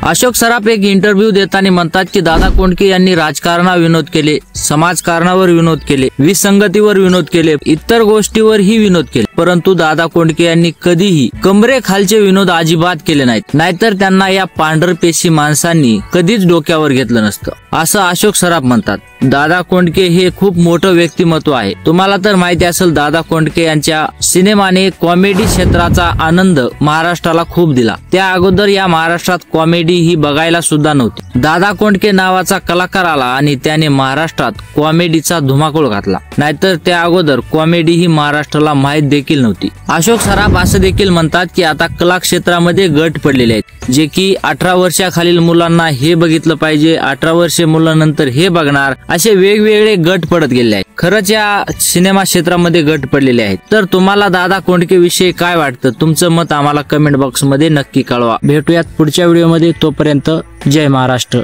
अशोक सराफ एक इंटरव्ह्यू देताना म्हणतात की दादा कोंडके यांनी राजकारणावर विनोद केले, समाजकारणावर विनोद केले, विसंगतीवर विनोद केले, इतर गोष्टीवरही विनोद केले, परंतु दादा कोंडके यांनी कधीही कमरेखालचे विनोद अजिबात केले नाहीत, नाहीतर त्यांना या पांढरपेशी माणसांनी कधीच डोक्यावर घेतलं नसतं, असं अशोक सराफ म्हणतात। दादा कोंडके हे खूप मोठं व्यक्तिमत्व आहे। तुम्हाला तर माहिती असेल दादा कोंडके यांच्या सिनेमाने कॉमेडी क्षेत्राचा आनंद महाराष्ट्राला खूप दिला। त्या अगोदर या महाराष्ट्रात कॉमेडी ही बघायला सुद्धा नव्हती। दादा कोंडके नावाचा कलाकार आला आणि त्याने महाराष्ट्रात कॉमेडीचा धुमाकूळ घातला, नाहीतर त्या अगोदर कॉमेडी ही महाराष्ट्राला माहीत देखील नव्हती। अशोक सराफ असं देखील म्हणतात की आता कला क्षेत्रामध्ये गट पडलेले आहेत, जे की 18 वर्षाखालील मुलांना हे बघितलं पाहिजे, 18 वर्षे मुलांनंतर हे बघणार, असे वेगवेगळे गट पडत गेले आहेत। खरंच या सिनेमा क्षेत्रामध्ये गट पडलेले आहेत। तर तुम्हाला दादा कोंडके विषयी काय वाटतं? तुमचं मत आम्हाला कमेंट बॉक्स मध्ये नक्की कळवा। भेटूयात पुढच्या व्हिडिओमध्ये, तोपर्यंत जय महाराष्ट्र।